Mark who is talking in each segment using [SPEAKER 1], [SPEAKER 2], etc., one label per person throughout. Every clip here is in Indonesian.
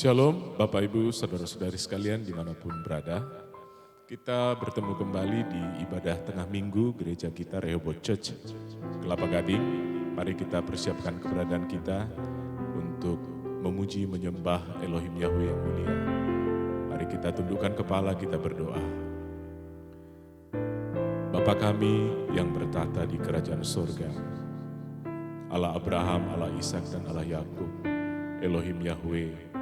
[SPEAKER 1] Shalom Bapak Ibu Saudara-saudari sekalian dimanapun berada. Kita bertemu kembali di ibadah tengah minggu gereja kita Rehoboth Church Kelapa Gading. Mari kita persiapkan keberadaan kita untuk memuji menyembah Elohim Yahweh yang mulia. Mari kita tundukkan kepala, kita berdoa. Bapa kami yang bertahta di kerajaan surga, Allah Abraham, Allah Ishak dan Allah Yakub, Elohim Yahweh,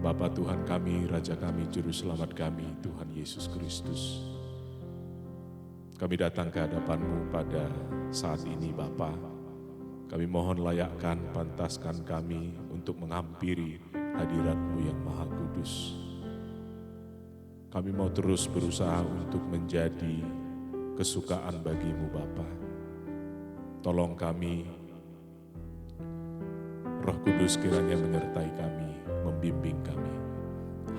[SPEAKER 1] Bapa Tuhan kami, Raja kami, Juru Selamat kami, Tuhan Yesus Kristus. Kami datang ke hadapan-Mu pada saat ini Bapa. Kami mohon layakkan, pantaskan kami untuk menghampiri hadirat-Mu yang Maha Kudus. Kami mau terus berusaha untuk menjadi kesukaan bagi-Mu Bapa. Tolong kami, Roh Kudus kiranya menyertai kami, membimbing kami.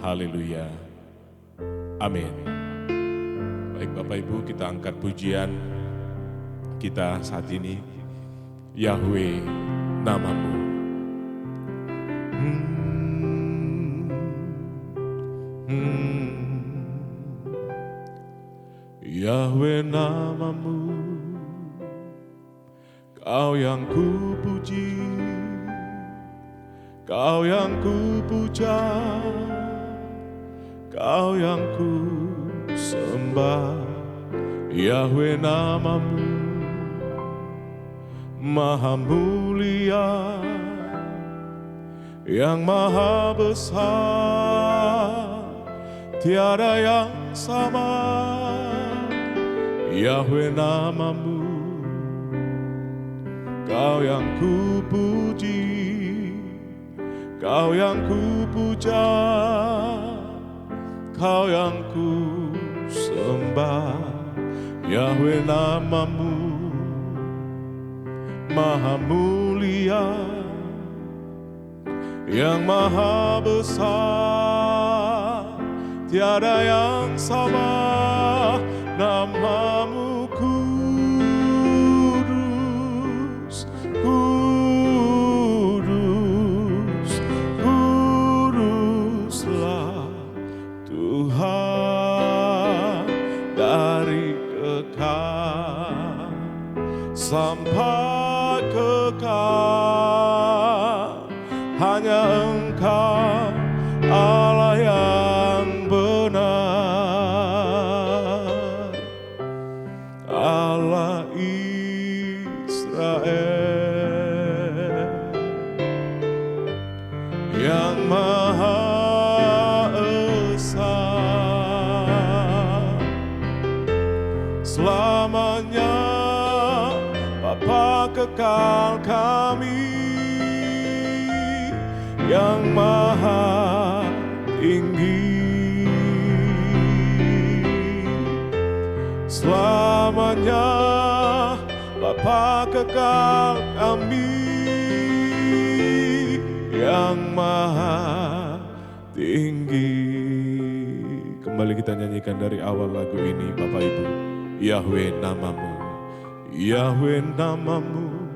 [SPEAKER 1] Haleluya. Amin. Baik Bapak Ibu, kita angkat pujian kita saat ini. Yahweh namamu. Yahweh namamu, Kau yang kupuji, Kau yang kupuja, Kau yang ku sembah. Yahweh namamu Maha mulia, yang maha besar, tiada yang sama. Yahweh namamu, Kau yang kupuji, Kau yang kupuja, Kau yang ku sembah. Yahweh namamu Maha mulia, yang maha besar, tiada yang sama. Namamu kudus, kudus, kuduslah Tuhan dari kekal sampai kekal. Hanya Engkau Allah yang benar, Allah Israel yang Maha Esa. Selamanya Bapa kekal kami, yang maha tinggi. Selamanya Bapa kekal kami, yang maha tinggi. Kembali kita nyanyikan dari awal lagu ini Bapak Ibu. Yahweh namamu, Yahweh namamu,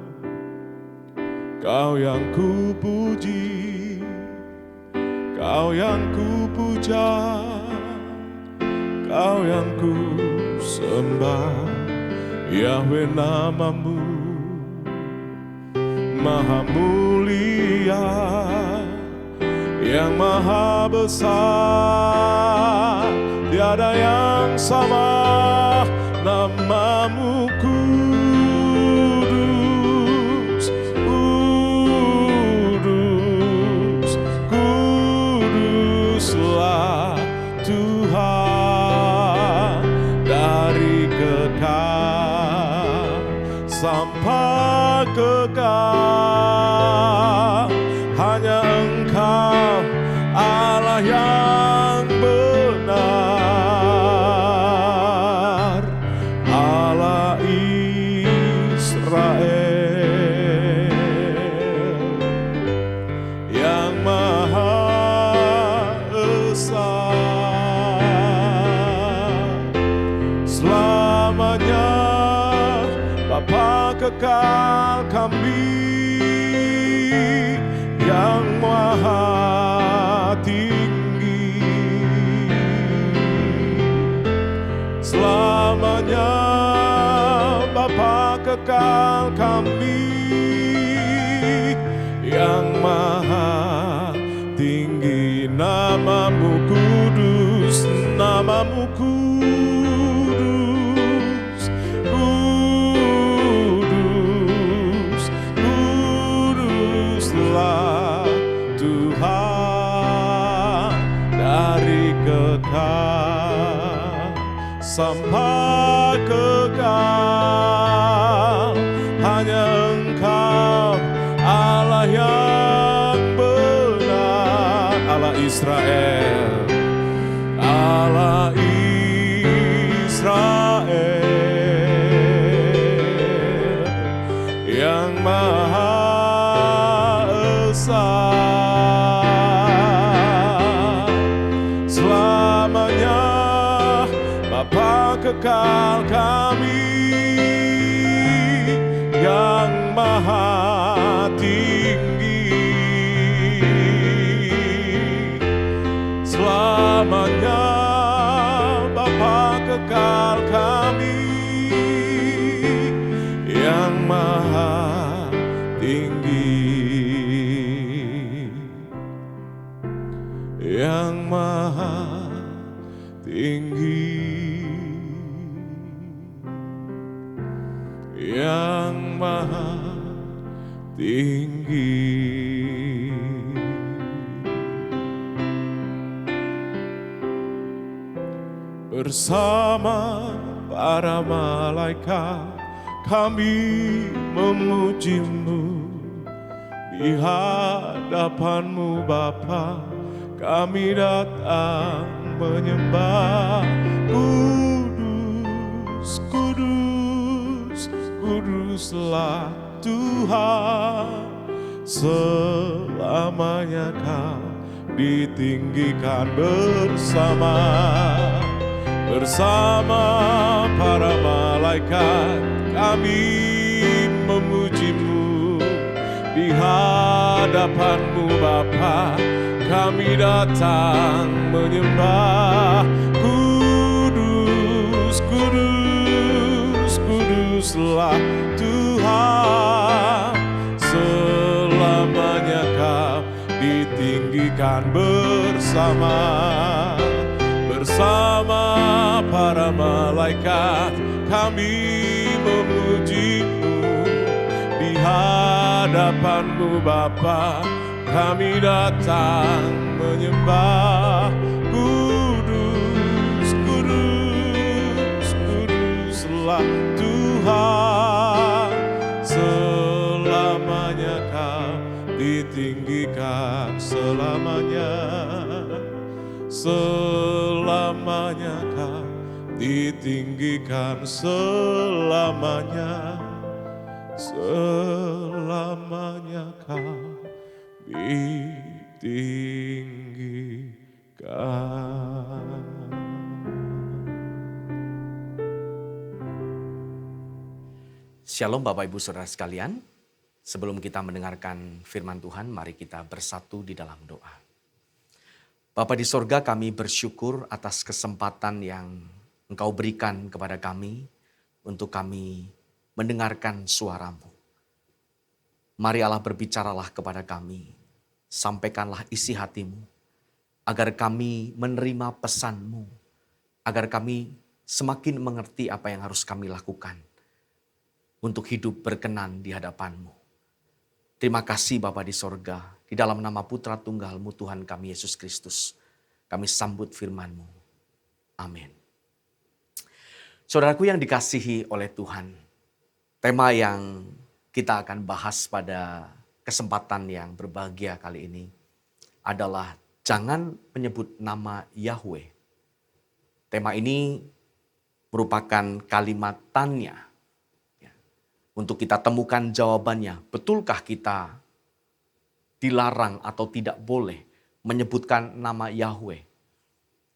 [SPEAKER 1] Kau yang kupuji, Kau yang kupuja, Kau yang ku sembah. Yahweh namamu Maha mulia, yang maha besar, tiada yang sama. Namamu kudus, kudus, kuduslah Tuhan dari kekal sampai kekal. Hanya Engkau Allah yang benar, Allah Israel yang Maha Esa. Selamanya Bapa kekal kami, yang maha selamanya. Bapa kekal kami yang maha tinggi, namamu kudus, namamu kudus, kudus, kuduslah Tuhan dari kekal sampai kekal. Hanya Engkau Allah yang benar, Allah Israel, Allah Israel yang Maha Esa. Selamanya Bapa kekal kami yang maha tinggi, selamanya Bapa kekal kami yang maha tinggi, yang maha tinggi, yang maha tinggi. Bersama para malaikat kami memuji-Mu, di hadapan-Mu Bapa kami datang menyembah. Kudus, kudus, kuduslah Tuhan, selamanya Kau ditinggikan bersama para malaikat kami memuji-Mu, di hadapan-Mu Bapa kami datang menyembah. Kudus, kudus, kuduslah Tuhan, selamanya Kau ditinggikan bersama para malaikat kami memuji-Mu, di hadapan-Mu Bapa kami datang menyembah. Kudus, kudus, kuduslah Tuhan, selamanya Kau ditinggikan, selamanya, selamanya Kau ditinggikan, selamanya, selamanya Kau ditinggikan.
[SPEAKER 2] Shalom Bapak Ibu Saudara sekalian. Sebelum kita mendengarkan firman Tuhan, mari kita bersatu di dalam doa. Bapa di sorga, kami bersyukur atas kesempatan yang Engkau berikan kepada kami untuk kami mendengarkan suara-Mu. Mari Allah berbicaralah kepada kami, sampaikanlah isi hati-Mu, agar kami menerima pesan-Mu, agar kami semakin mengerti apa yang harus kami lakukan untuk hidup berkenan di hadapan-Mu. Terima kasih Bapa di sorga, di dalam nama Putra Tunggal-Mu Tuhan kami Yesus Kristus, kami sambut firman-Mu. Amin. Saudaraku yang dikasihi oleh Tuhan, tema yang kita akan bahas pada kesempatan yang berbahagia kali ini adalah jangan menyebut nama Yahweh. Tema ini merupakan kalimat tanya. Untuk kita temukan jawabannya, betulkah kita dilarang atau tidak boleh menyebutkan nama Yahweh?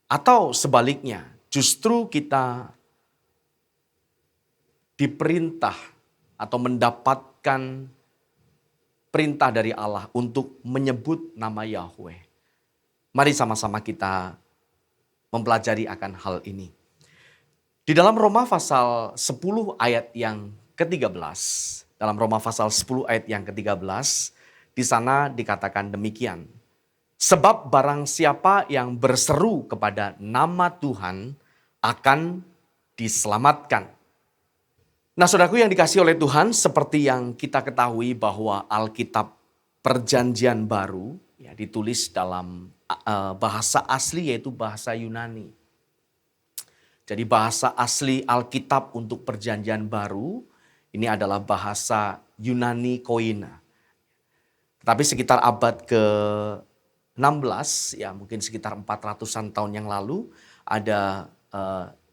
[SPEAKER 2] Atau sebaliknya, justru kita diperintah atau mendapatkan perintah dari Allah untuk menyebut nama Yahweh. Mari sama-sama kita mempelajari akan hal ini. Di dalam Roma pasal 10 ayat yang ke-13, dalam Roma pasal 10 ayat yang ke-13, di sana dikatakan demikian. Sebab barang siapa yang berseru kepada nama Tuhan akan diselamatkan. Nah, saudaraku yang dikasihi oleh Tuhan, seperti yang kita ketahui bahwa Alkitab Perjanjian Baru ya, ditulis dalam bahasa asli yaitu bahasa Yunani. Jadi bahasa asli Alkitab untuk Perjanjian Baru ini adalah bahasa Yunani Koine. Tetapi sekitar abad ke-16, ya mungkin sekitar 400-an tahun yang lalu, ada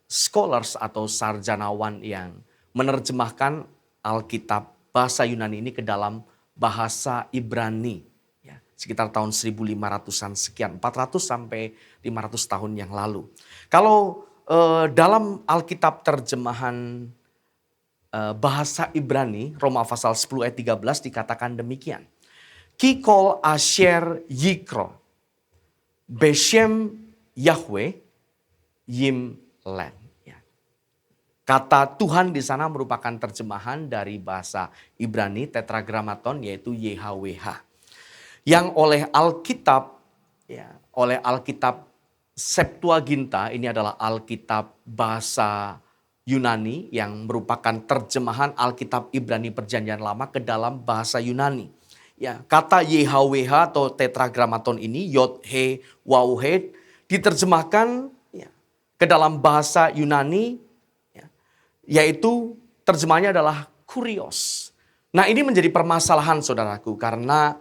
[SPEAKER 2] scholars atau sarjanawan yang menerjemahkan Alkitab bahasa Yunani ini ke dalam bahasa Ibrani. Ya, sekitar tahun 1500-an sekian, 400 sampai 500 tahun yang lalu. Kalau dalam Alkitab terjemahan bahasa Ibrani, Roma pasal 10 ayat 13 dikatakan demikian. Kikol asher yikro, beshem Yahweh yim len. Ya. Kata Tuhan di sana merupakan terjemahan dari bahasa Ibrani tetragrammaton yaitu YHWH. Yang oleh Alkitab, ya, oleh Alkitab Septuaginta, ini adalah Alkitab bahasa Yunani yang merupakan terjemahan Alkitab Ibrani Perjanjian Lama ke dalam bahasa Yunani. Ya, kata YHWH atau tetragrammaton ini, Yod He Waw He, diterjemahkan ya, ke dalam bahasa Yunani, ya, yaitu terjemahnya adalah kurios. Nah, ini menjadi permasalahan saudaraku, karena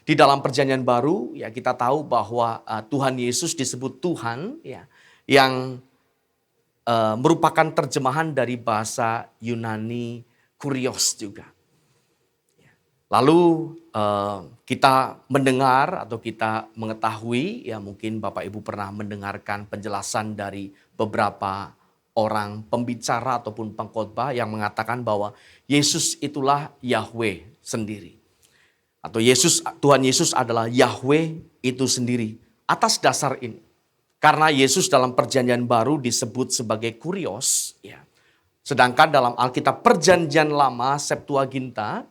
[SPEAKER 2] di dalam Perjanjian Baru ya kita tahu bahwa Tuhan Yesus disebut Tuhan ya, yang merupakan terjemahan dari bahasa Yunani kurios juga. Lalu kita mendengar atau kita mengetahui, ya mungkin Bapak Ibu pernah mendengarkan penjelasan dari beberapa orang pembicara ataupun pengkhotbah yang mengatakan bahwa Yesus itulah Yahweh sendiri. Atau Tuhan Yesus adalah Yahweh itu sendiri. Atas dasar ini, karena Yesus dalam Perjanjian Baru disebut sebagai kurios, ya. Sedangkan dalam Alkitab Perjanjian Lama Septuaginta,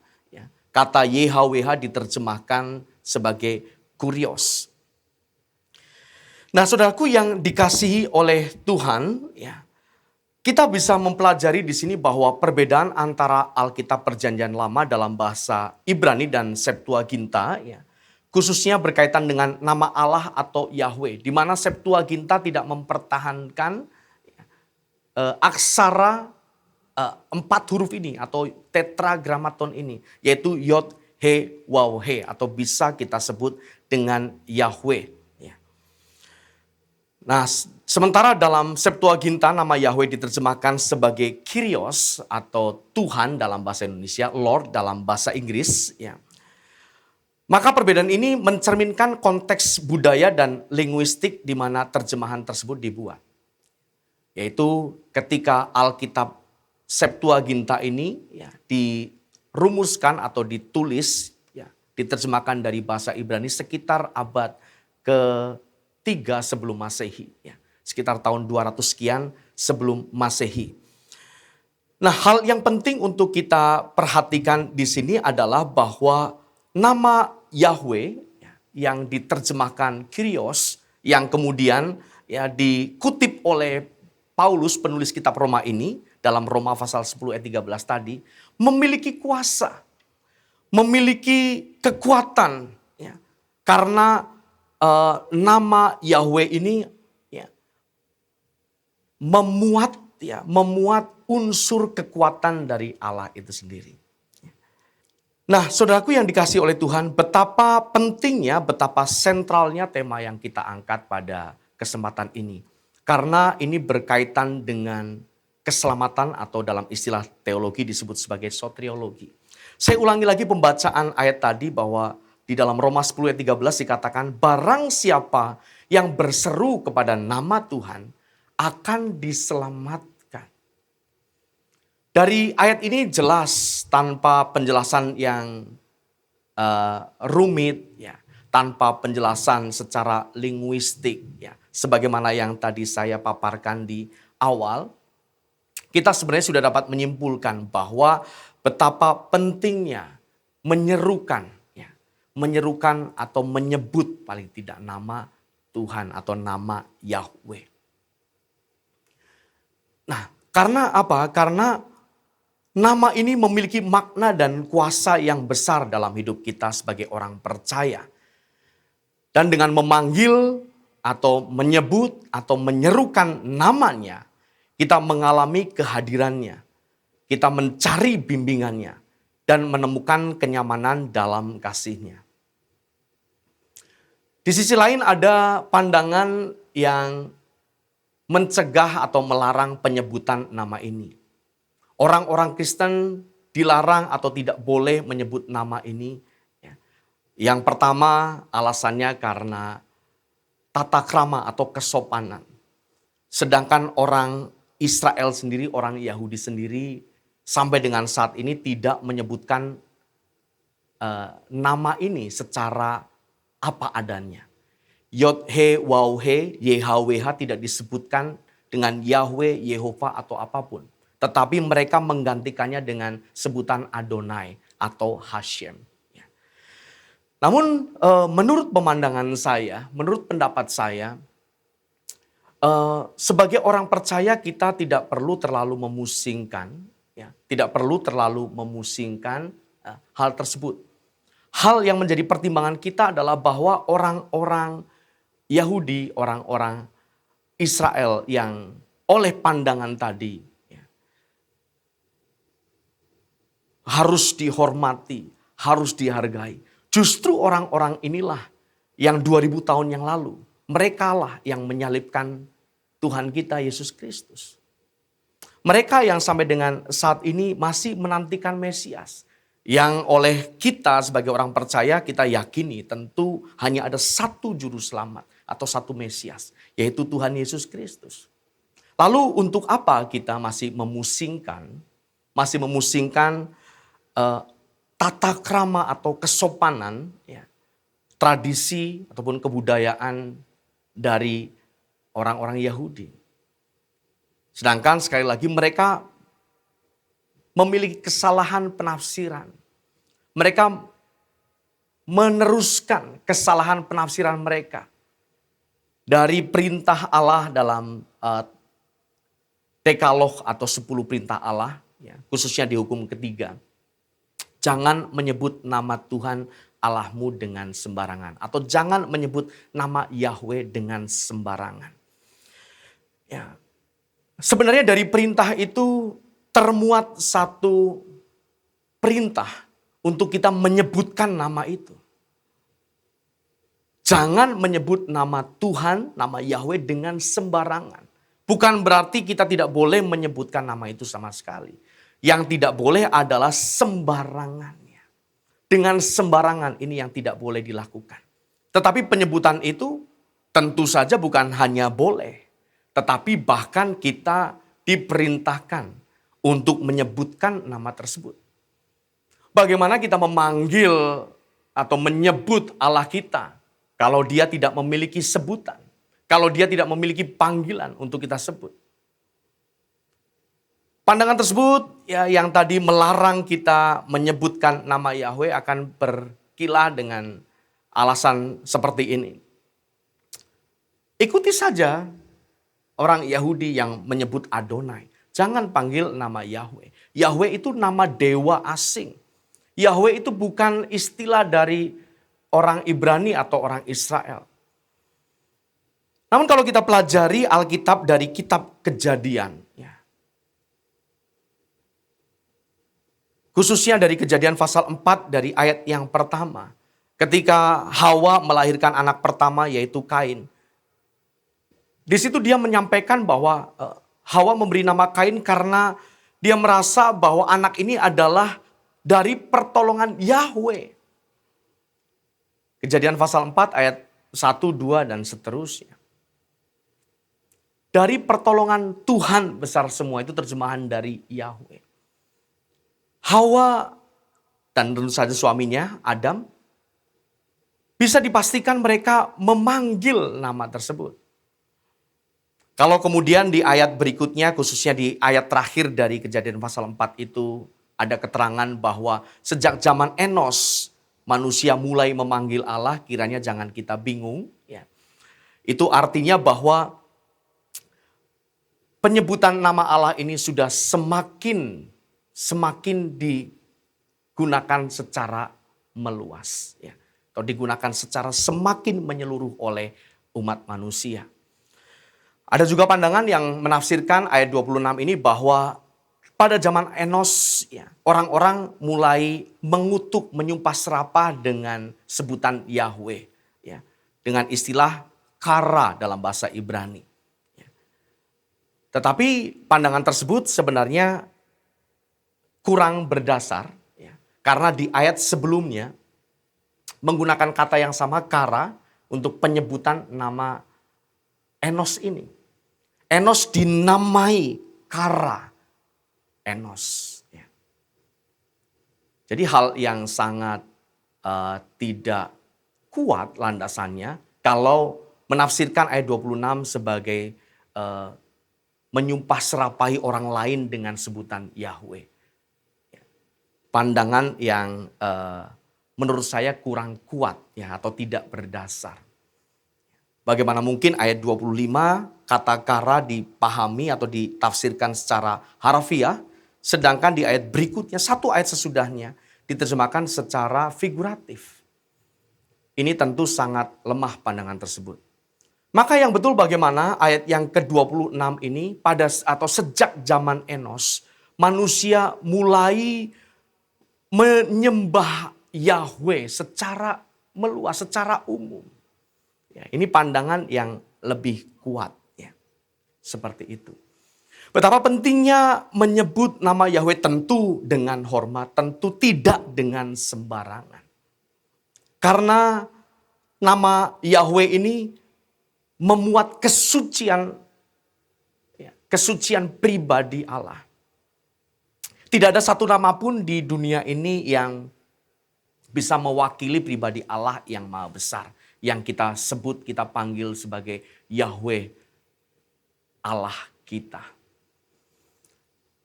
[SPEAKER 2] kata YHWH diterjemahkan sebagai kurios. Nah, saudaraku yang dikasihi oleh Tuhan, ya, kita bisa mempelajari di sini bahwa perbedaan antara Alkitab Perjanjian Lama dalam bahasa Ibrani dan Septuaginta, ya, khususnya berkaitan dengan nama Allah atau Yahweh, di mana Septuaginta tidak mempertahankan aksara 4 huruf ini atau tetragrammaton ini, yaitu Yod He Waw He, atau bisa kita sebut dengan Yahweh. Ya. Nah, sementara dalam Septuaginta nama Yahweh diterjemahkan sebagai Kyrios atau Tuhan dalam bahasa Indonesia, Lord dalam bahasa Inggris. Ya. Maka perbedaan ini mencerminkan konteks budaya dan linguistik di mana terjemahan tersebut dibuat. Yaitu ketika Alkitab Septuaginta ini ya, dirumuskan atau ditulis, ya, diterjemahkan dari bahasa Ibrani sekitar abad ke-3 sebelum Masehi. Ya, sekitar tahun 200 sekian sebelum Masehi. Nah, hal yang penting untuk kita perhatikan di sini adalah bahwa nama Yahweh ya, yang diterjemahkan Kyrios, yang kemudian ya, dikutip oleh Paulus penulis kitab Roma ini, dalam Roma pasal 10 ayat 13 tadi, memiliki kuasa, memiliki kekuatan. Ya, karena nama Yahweh ini ya, memuat unsur kekuatan dari Allah itu sendiri. Nah, saudaraku yang dikasihi oleh Tuhan, betapa pentingnya, betapa sentralnya tema yang kita angkat pada kesempatan ini. Karena ini berkaitan dengan keselamatan atau dalam istilah teologi disebut sebagai soteriologi. Saya ulangi lagi pembacaan ayat tadi bahwa di dalam Roma 10 ayat 13 dikatakan barang siapa yang berseru kepada nama Tuhan akan diselamatkan. Dari ayat ini jelas tanpa penjelasan yang rumit, ya, tanpa penjelasan secara linguistik, ya, sebagaimana yang tadi saya paparkan di awal. kita sebenarnya sudah dapat menyimpulkan bahwa betapa pentingnya menyerukan, ya, menyerukan atau menyebut paling tidak nama Tuhan atau nama Yahweh. Nah, karena apa? Karena nama ini memiliki makna dan kuasa yang besar dalam hidup kita sebagai orang percaya. Dan dengan memanggil atau menyebut atau menyerukan namanya, kita mengalami kehadirannya. Kita mencari bimbingannya dan menemukan kenyamanan dalam kasih-Nya. Di sisi lain ada pandangan yang mencegah atau melarang penyebutan nama ini. Orang-orang Kristen dilarang atau tidak boleh menyebut nama ini. Yang pertama alasannya karena tata krama atau kesopanan. Sedangkan orang Israel sendiri, orang Yahudi sendiri sampai dengan saat ini tidak menyebutkan nama ini secara apa adanya. Yod-He, Waw-He, YHWH tidak disebutkan dengan Yahweh, Yehova atau apapun. Tetapi mereka menggantikannya dengan sebutan Adonai atau Hashem. Namun menurut pemandangan saya, menurut pendapat saya, sebagai orang percaya kita tidak perlu terlalu memusingkan, ya, tidak perlu terlalu memusingkan hal tersebut. Hal yang menjadi pertimbangan kita adalah bahwa orang-orang Yahudi, orang-orang Israel yang oleh pandangan tadi ya, harus dihormati, harus dihargai. Justru orang-orang inilah yang 2000 tahun yang lalu, merekalah yang menyalibkan Tuhan kita Yesus Kristus. Mereka yang sampai dengan saat ini masih menantikan Mesias. Yang oleh kita sebagai orang percaya kita yakini tentu hanya ada satu juru selamat atau satu Mesias, yaitu Tuhan Yesus Kristus. Lalu untuk apa kita masih memusingkan tata krama atau kesopanan, ya, tradisi ataupun kebudayaan dari orang-orang Yahudi. Sedangkan sekali lagi mereka memiliki kesalahan penafsiran. Mereka meneruskan kesalahan penafsiran mereka dari perintah Allah dalam Dekalog atau 10 perintah Allah, ya, khususnya di hukum ketiga. Jangan menyebut nama Tuhan Allahmu dengan sembarangan. Atau jangan menyebut nama Yahweh dengan sembarangan. Ya. Sebenarnya dari perintah itu termuat satu perintah untuk kita menyebutkan nama itu. Jangan menyebut nama Tuhan, nama Yahweh dengan sembarangan. Bukan berarti kita tidak boleh menyebutkan nama itu sama sekali. Yang tidak boleh adalah sembarangannya. Dengan sembarangan ini yang tidak boleh dilakukan. Tetapi penyebutan itu tentu saja bukan hanya boleh. Tetapi bahkan kita diperintahkan untuk menyebutkan nama tersebut. Bagaimana kita memanggil atau menyebut Allah kita kalau dia tidak memiliki sebutan. Kalau dia tidak memiliki panggilan untuk kita sebut. Pandangan tersebut ya, yang tadi melarang kita menyebutkan nama Yahweh akan berkilah dengan alasan seperti ini. Ikuti saja orang Yahudi yang menyebut Adonai. Jangan panggil nama Yahweh. Yahweh itu nama dewa asing. Yahweh itu bukan istilah dari orang Ibrani atau orang Israel. Namun kalau kita pelajari Alkitab dari kitab Kejadian, ya, khususnya dari Kejadian pasal 4 dari ayat yang pertama. Ketika Hawa melahirkan anak pertama yaitu Kain. Di situ dia menyampaikan bahwa Hawa memberi nama Kain karena dia merasa bahwa anak ini adalah dari pertolongan Yahweh. Kejadian pasal 4 ayat 1, 2 dan seterusnya. Dari pertolongan Tuhan besar semua, itu terjemahan dari Yahweh. Hawa dan tentu saja suaminya Adam, bisa dipastikan mereka memanggil nama tersebut. Kalau kemudian di ayat berikutnya, khususnya di ayat terakhir dari Kejadian pasal 4 itu, ada keterangan bahwa sejak zaman Enos, manusia mulai memanggil Allah, kiranya jangan kita bingung. Ya. Itu artinya bahwa penyebutan nama Allah ini sudah semakin digunakan secara meluas. Ya. Atau digunakan secara semakin menyeluruh oleh umat manusia. Ada juga pandangan yang menafsirkan ayat 26 ini bahwa pada zaman Enos, ya, orang-orang mulai mengutuk, menyumpah serapah dengan sebutan Yahweh. Ya, dengan istilah kara dalam bahasa Ibrani. Ya. Tetapi pandangan tersebut sebenarnya kurang berdasar. Ya, karena di ayat sebelumnya menggunakan kata yang sama, kara, untuk penyebutan nama Enos ini. Enos dinamai kara Enos. Ya. Jadi hal yang sangat tidak kuat landasannya kalau menafsirkan ayat 26 sebagai menyumpah serapai orang lain dengan sebutan Yahweh. Ya. Pandangan yang menurut saya kurang kuat, ya, atau tidak berdasar. Bagaimana mungkin ayat 25 kata kara dipahami atau ditafsirkan secara harfiah, sedangkan di ayat berikutnya, satu ayat sesudahnya, diterjemahkan secara figuratif. Ini tentu sangat lemah pandangan tersebut. Maka yang betul bagaimana ayat yang ke-26 ini atau sejak zaman Enos, manusia mulai menyembah Yahweh secara meluas, secara umum. Ya, ini pandangan yang lebih kuat, ya. Seperti itu. Betapa pentingnya menyebut nama Yahweh, tentu dengan hormat, tentu tidak dengan sembarangan. Karena nama Yahweh ini memuat kesucian, ya, kesucian pribadi Allah. Tidak ada satu nama pun di dunia ini yang bisa mewakili pribadi Allah yang maha besar. Yang kita sebut, kita panggil sebagai Yahweh Allah kita.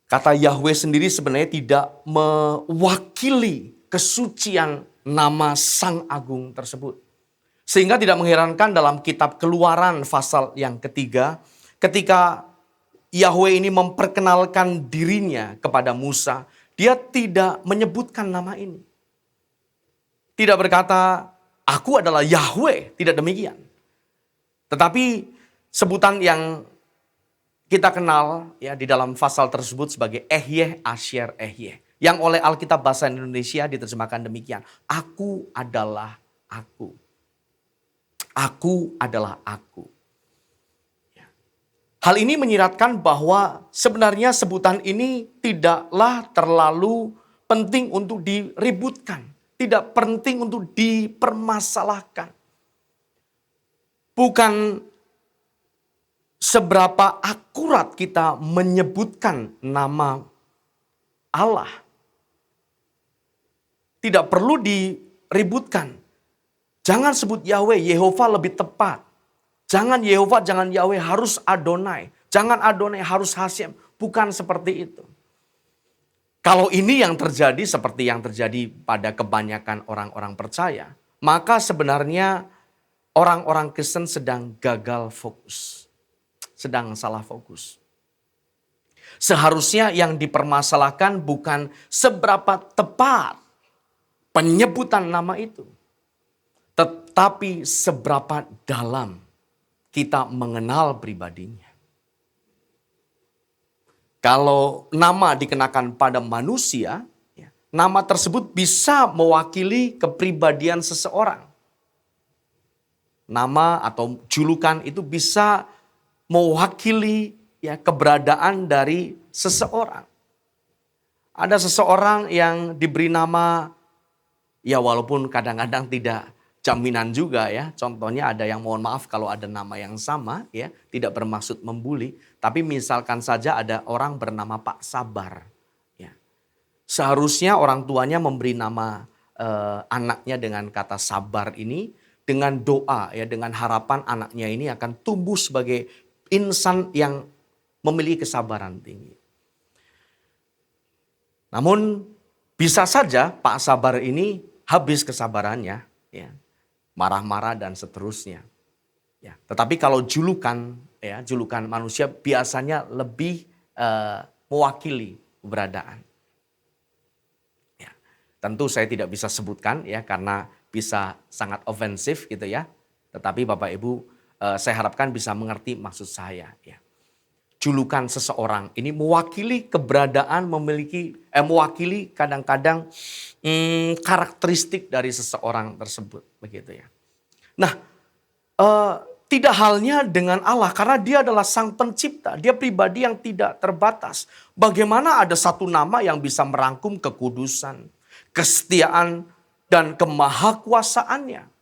[SPEAKER 2] Kata Yahweh sendiri sebenarnya tidak mewakili kesucian nama Sang Agung tersebut. Sehingga tidak mengherankan dalam kitab Keluaran pasal yang ketiga, ketika Yahweh ini memperkenalkan dirinya kepada Musa, dia tidak menyebutkan nama ini. Tidak berkata, aku adalah Yahweh, tidak demikian. Tetapi sebutan yang kita kenal, ya, di dalam pasal tersebut sebagai Ehyeh Asher Ehyeh. Yang oleh Alkitab Bahasa Indonesia diterjemahkan demikian. Aku adalah aku. Aku adalah aku. Ya. Hal ini menyiratkan bahwa sebenarnya sebutan ini tidaklah terlalu penting untuk diributkan. Tidak penting untuk dipermasalahkan. Bukan seberapa akurat kita menyebutkan nama Allah. Tidak perlu diributkan. Jangan sebut Yahweh, Yehova lebih tepat. Jangan Yehova, jangan Yahweh, harus Adonai. Jangan Adonai, harus Hashem. Bukan seperti itu. Kalau ini yang terjadi seperti yang terjadi pada kebanyakan orang-orang percaya, maka sebenarnya orang-orang Kristen sedang gagal fokus. Sedang salah fokus. Seharusnya yang dipermasalahkan bukan seberapa tepat penyebutan nama itu, tetapi seberapa dalam kita mengenal pribadinya. Kalau nama dikenakan pada manusia, nama tersebut bisa mewakili kepribadian seseorang. Nama atau julukan itu bisa mewakili, ya, keberadaan dari seseorang. Ada seseorang yang diberi nama, ya, walaupun kadang-kadang tidak jaminan juga, ya. Contohnya ada yang, mohon maaf kalau ada nama yang sama, ya, tidak bermaksud membuli. Tapi misalkan saja ada orang bernama Pak Sabar. Ya. Seharusnya orang tuanya memberi nama anaknya dengan kata sabar ini dengan doa, ya, dengan harapan anaknya ini akan tumbuh sebagai insan yang memiliki kesabaran tinggi. Namun bisa saja Pak Sabar ini habis kesabarannya, ya, marah-marah dan seterusnya. Ya, tetapi kalau julukan manusia biasanya lebih mewakili keberadaan. Ya, tentu saya tidak bisa sebutkan ya karena bisa sangat ofensif gitu ya. Tetapi Bapak Ibu, saya harapkan bisa mengerti maksud saya. Ya. Julukan seseorang ini mewakili keberadaan, mewakili kadang-kadang karakteristik dari seseorang tersebut, begitu ya. Nah, tidak halnya dengan Allah karena Dia adalah Sang Pencipta, Dia pribadi yang tidak terbatas. Bagaimana ada satu nama yang bisa merangkum kekudusan, kesetiaan, dan kemahakuasaannya?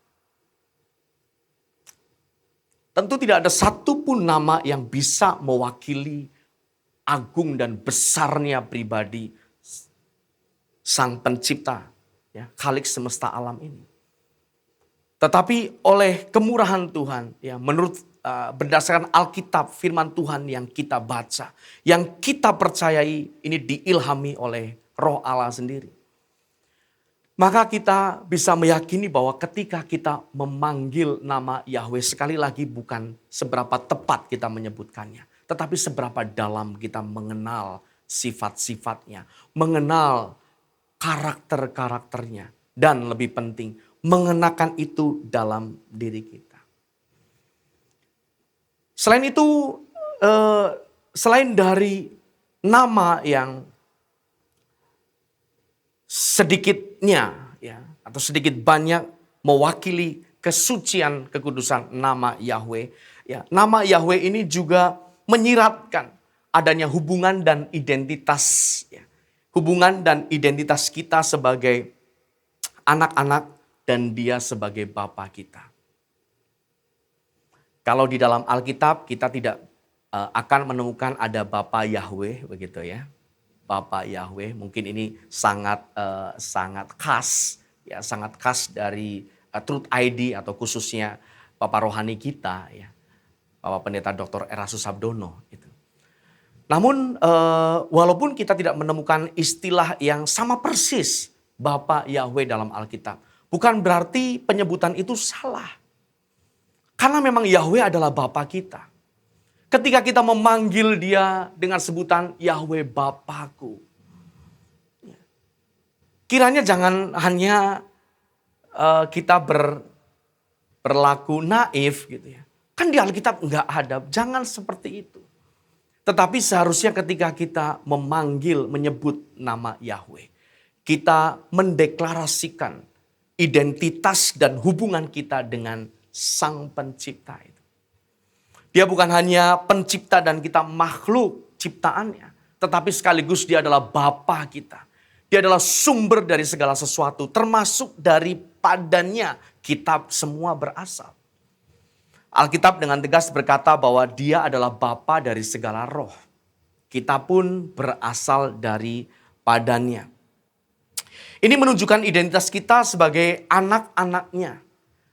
[SPEAKER 2] Tentu tidak ada satupun nama yang bisa mewakili agung dan besarnya pribadi Sang Pencipta, ya, Khalik semesta alam ini. Tetapi oleh kemurahan Tuhan, ya, menurut berdasarkan Alkitab, firman Tuhan yang kita baca, yang kita percayai ini diilhami oleh Roh Allah sendiri. Maka kita bisa meyakini bahwa ketika kita memanggil nama Yahweh, sekali lagi bukan seberapa tepat kita menyebutkannya, tetapi seberapa dalam kita mengenal sifat-sifatnya, mengenal karakter-karakternya, dan lebih penting, mengenakan itu dalam diri kita. Selain itu, selain dari nama yang sedikitnya ya atau sedikit banyak mewakili kesucian kekudusan nama Yahweh, ya, nama Yahweh ini juga menyiratkan adanya hubungan dan identitas, ya, hubungan dan identitas kita sebagai anak-anak dan Dia sebagai Bapa kita. Kalau di dalam Alkitab kita tidak akan menemukan ada Bapa Yahweh, begitu ya. Bapa Yahweh, mungkin ini sangat khas, ya, sangat khas dari Truth ID atau khususnya Bapak rohani kita, ya, Bapak Pendeta Dr. Erastus Sabdono. Gitu. Namun walaupun kita tidak menemukan istilah yang sama persis Bapa Yahweh dalam Alkitab, bukan berarti penyebutan itu salah. Karena memang Yahweh adalah Bapa kita. Ketika kita memanggil Dia dengan sebutan Yahweh Bapakku. Kiranya jangan hanya kita berlaku naif gitu ya. Kan di Alkitab enggak ada, jangan seperti itu. Tetapi seharusnya ketika kita menyebut nama Yahweh, kita mendeklarasikan identitas dan hubungan kita dengan Sang Pencipta itu. Dia bukan hanya pencipta dan kita makhluk ciptaannya, tetapi sekaligus Dia adalah Bapa kita. Dia adalah sumber dari segala sesuatu, termasuk daripadanya kita semua berasal. Alkitab dengan tegas berkata bahwa Dia adalah Bapa dari segala roh. Kita pun berasal dari padanya. Ini menunjukkan identitas kita sebagai anak-anaknya.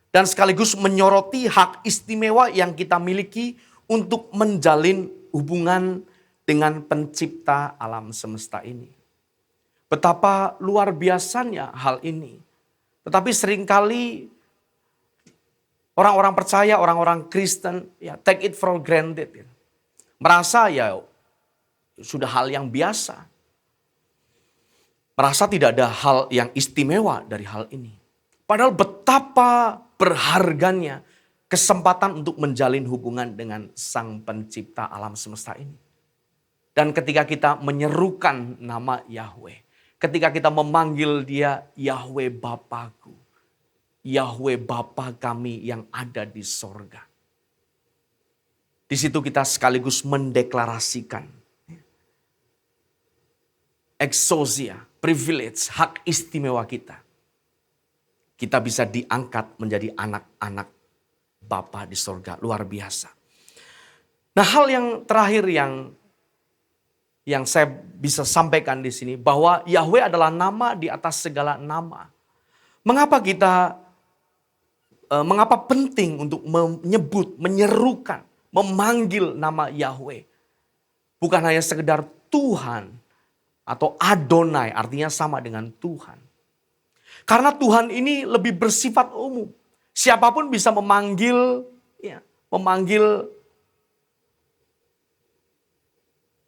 [SPEAKER 2] Dan sekaligus menyoroti hak istimewa yang kita miliki untuk menjalin hubungan dengan Pencipta alam semesta ini. Betapa luar biasanya hal ini. Tetapi seringkali orang-orang percaya, orang-orang Kristen, ya, take it for granted. Ya. Merasa ya sudah hal yang biasa. Merasa tidak ada hal yang istimewa dari hal ini. Padahal betapa berharganya kesempatan untuk menjalin hubungan dengan Sang Pencipta alam semesta ini. Dan ketika kita menyerukan nama Yahweh, ketika kita memanggil Dia Yahweh Bapakku, Yahweh Bapa kami yang ada di sorga. Di situ kita sekaligus mendeklarasikan exousia, privilege, hak istimewa kita. Kita bisa diangkat menjadi anak-anak Bapa di sorga. Luar biasa. Nah, hal yang terakhir yang saya bisa sampaikan di sini, bahwa Yahweh adalah nama di atas segala nama. Mengapa penting untuk menyebut, menyerukan, memanggil nama Yahweh. Bukan hanya sekedar Tuhan atau Adonai, artinya sama dengan Tuhan. Karena Tuhan ini lebih bersifat umum. Siapapun bisa memanggil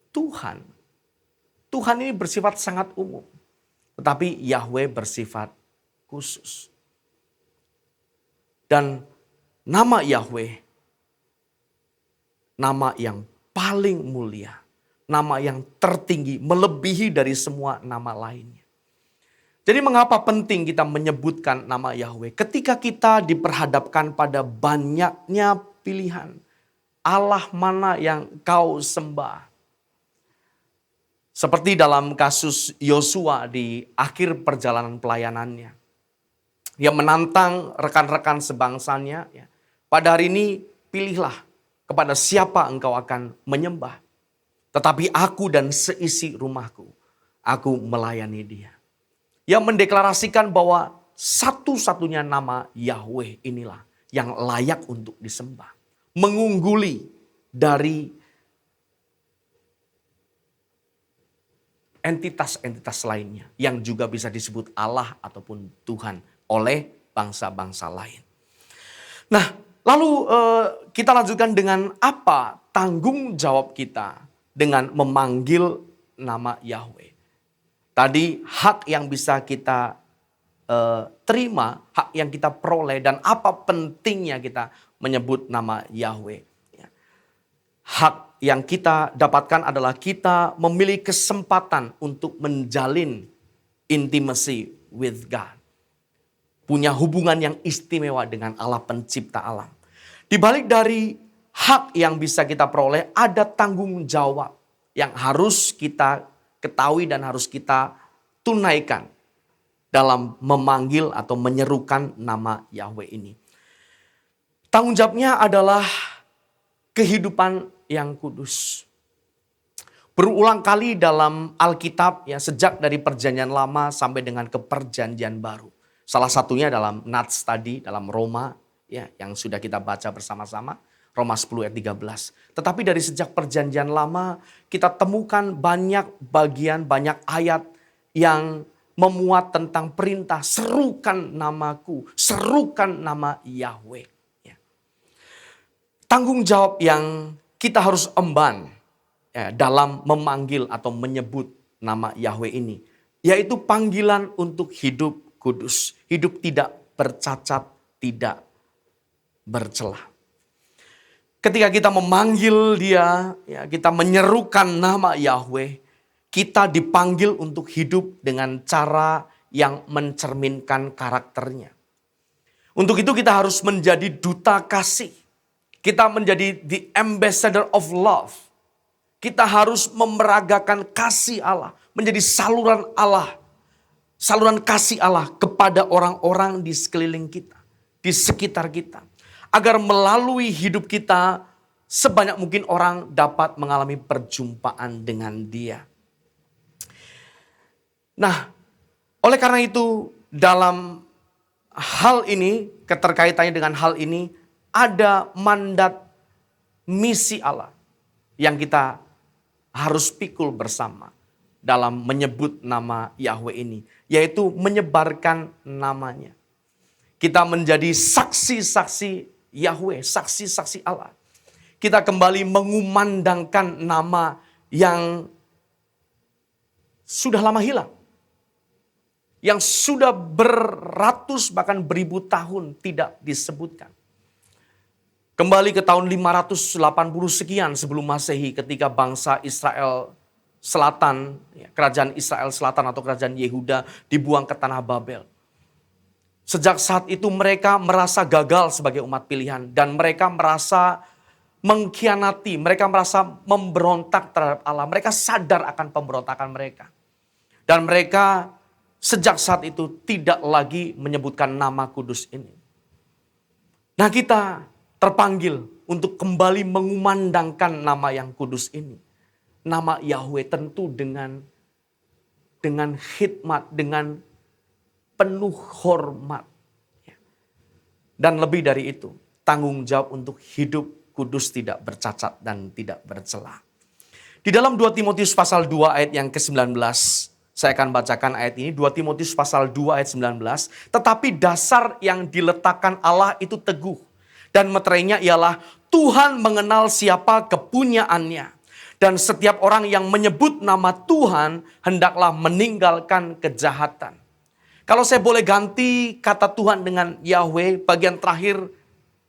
[SPEAKER 2] Tuhan. Tuhan ini bersifat sangat umum. Tetapi Yahweh bersifat khusus. Dan nama Yahweh, nama yang paling mulia, nama yang tertinggi, melebihi dari semua nama lainnya. Jadi mengapa penting kita menyebutkan nama Yahweh? Ketika kita diperhadapkan pada banyaknya pilihan, Allah mana yang kau sembah? Seperti dalam kasus Yosua di akhir perjalanan pelayanannya. Dia menantang rekan-rekan sebangsanya. Pada hari ini pilihlah kepada siapa engkau akan menyembah. Tetapi aku dan seisi rumahku, aku melayani dia. Yang mendeklarasikan bahwa satu-satunya nama Yahweh inilah yang layak untuk disembah. Mengungguli dari entitas-entitas lainnya yang juga bisa disebut Allah ataupun Tuhan oleh bangsa-bangsa lain. Nah, lalu kita lanjutkan dengan apa tanggung jawab kita dengan memanggil nama Yahweh. Tadi hak yang bisa kita terima, hak yang kita peroleh, dan apa pentingnya kita menyebut nama Yahweh. Hak yang kita dapatkan adalah kita memiliki kesempatan untuk menjalin intimacy with God. Punya hubungan yang istimewa dengan Allah pencipta alam. Di balik dari hak yang bisa kita peroleh, ada tanggung jawab yang harus kita ketahui dan harus kita tunaikan dalam memanggil atau menyerukan nama Yahweh ini. Tanggung jawabnya adalah kehidupan yang kudus. Berulang kali dalam Alkitab ya, sejak dari perjanjian lama sampai dengan ke perjanjian baru. Salah satunya dalam Nats tadi, dalam Roma ya, yang sudah kita baca bersama-sama. Roma 10 ayat 13. Tetapi dari sejak perjanjian lama kita temukan banyak bagian, banyak ayat yang memuat tentang perintah serukan namaku, serukan nama Yahweh. Ya. Tanggung jawab yang kita harus emban ya, dalam memanggil atau menyebut nama Yahweh ini. Yaitu panggilan untuk hidup kudus, hidup tidak bercacat, tidak bercelah. Ketika kita memanggil dia, ya, kita menyerukan nama Yahweh, kita dipanggil untuk hidup dengan cara yang mencerminkan karakternya. Untuk itu kita harus menjadi duta kasih. Kita menjadi the ambassador of love. Kita harus memeragakan kasih Allah, menjadi saluran Allah, saluran kasih Allah kepada orang-orang di sekeliling kita, di sekitar kita. Agar melalui hidup kita sebanyak mungkin orang dapat mengalami perjumpaan dengan dia. Nah, oleh karena itu dalam hal ini, keterkaitannya dengan hal ini, ada mandat misi Allah yang kita harus pikul bersama dalam menyebut nama Yahweh ini. Yaitu menyebarkan namanya. Kita menjadi saksi-saksi Yahweh, saksi-saksi Allah. Kita kembali mengumandangkan nama yang sudah lama hilang. Yang sudah beratus bahkan beribu tahun tidak disebutkan. Kembali ke tahun 580 sekian sebelum Masehi ketika bangsa Israel Selatan, kerajaan Israel Selatan atau kerajaan Yehuda dibuang ke tanah Babel. Sejak saat itu mereka merasa gagal sebagai umat pilihan. Dan mereka merasa mengkhianati. Mereka merasa memberontak terhadap Allah. Mereka sadar akan pemberontakan mereka. Dan mereka sejak saat itu tidak lagi menyebutkan nama kudus ini. Nah, kita terpanggil untuk kembali mengumandangkan nama yang kudus ini. Nama Yahweh tentu dengan khidmat, dengan penuh hormat. Dan lebih dari itu, tanggung jawab untuk hidup kudus, tidak bercacat, dan tidak bercela. Di dalam 2 Timotius pasal 2 ayat yang ke-19, saya akan bacakan ayat ini, 2 Timotius pasal 2 ayat 19. Tetapi dasar yang diletakkan Allah itu teguh, dan meterainya ialah Tuhan mengenal siapa kepunyaannya. Dan setiap orang yang menyebut nama Tuhan hendaklah meninggalkan kejahatan. Kalau saya boleh ganti kata Tuhan dengan Yahweh, bagian terakhir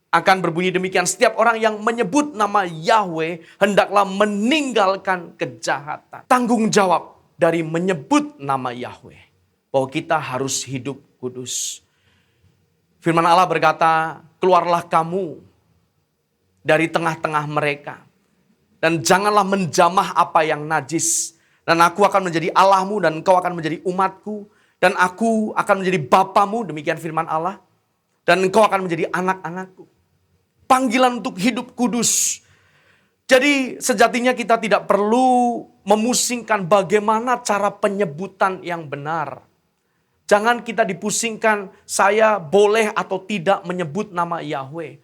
[SPEAKER 2] akan berbunyi demikian. Setiap orang yang menyebut nama Yahweh hendaklah meninggalkan kejahatan. Tanggung jawab dari menyebut nama Yahweh, bahwa kita harus hidup kudus. Firman Allah berkata, keluarlah kamu dari tengah-tengah mereka, dan janganlah menjamah apa yang najis. Dan aku akan menjadi Allahmu, dan engkau akan menjadi umatku. Dan aku akan menjadi bapamu, demikian firman Allah. Dan engkau akan menjadi anak-anakku. Panggilan untuk hidup kudus. Jadi sejatinya kita tidak perlu memusingkan bagaimana cara penyebutan yang benar. Jangan kita dipusingkan saya boleh atau tidak menyebut nama Yahweh.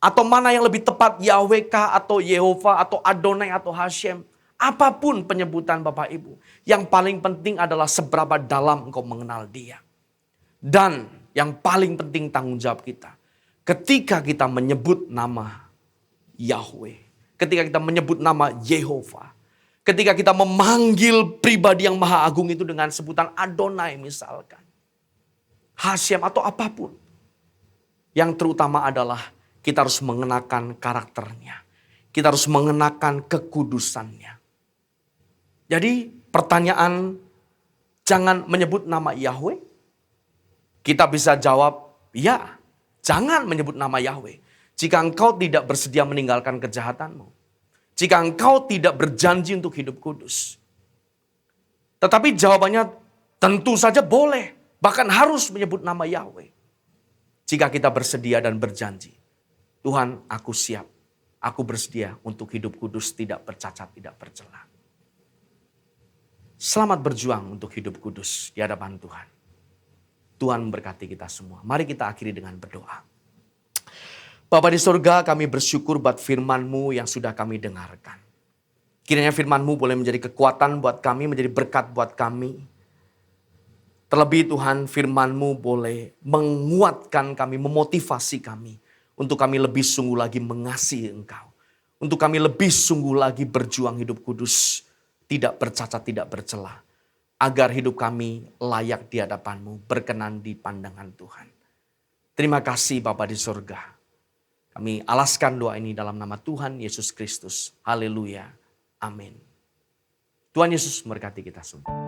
[SPEAKER 2] Atau mana yang lebih tepat, Yahweh kah atau Yehova atau Adonai atau Hashem. Apapun penyebutan Bapak Ibu. Yang paling penting adalah seberapa dalam engkau mengenal Dia. Dan yang paling penting tanggung jawab kita. Ketika kita menyebut nama Yahweh. Ketika kita menyebut nama Yehova. Ketika kita memanggil pribadi yang maha agung itu dengan sebutan Adonai misalkan. Hashem atau apapun. Yang terutama adalah kita harus mengenakan karakternya. Kita harus mengenakan kekudusannya. Jadi pertanyaan, jangan menyebut nama Yahweh? Kita bisa jawab, ya, jangan menyebut nama Yahweh. Jika engkau tidak bersedia meninggalkan kejahatanmu. Jika engkau tidak berjanji untuk hidup kudus. Tetapi jawabannya tentu saja boleh. Bahkan harus menyebut nama Yahweh. Jika kita bersedia dan berjanji. Tuhan, aku siap. Aku bersedia untuk hidup kudus, tidak bercacat, tidak bercela. Selamat berjuang untuk hidup kudus di hadapan Tuhan. Tuhan memberkati kita semua. Mari kita akhiri dengan berdoa. Bapa di surga, kami bersyukur buat firman-Mu yang sudah kami dengarkan. Kiranya firman-Mu boleh menjadi kekuatan buat kami, menjadi berkat buat kami. Terlebih Tuhan, firman-Mu boleh menguatkan kami, memotivasi kami. Untuk kami lebih sungguh lagi mengasihi Engkau. Untuk kami lebih sungguh lagi berjuang hidup kudus. Tidak bercacat, tidak bercela. Agar hidup kami layak di hadapan-Mu, berkenan di pandangan Tuhan. Terima kasih Bapa di surga. Kami alaskan doa ini dalam nama Tuhan Yesus Kristus. Haleluya. Amin. Tuhan Yesus memberkati kita semua.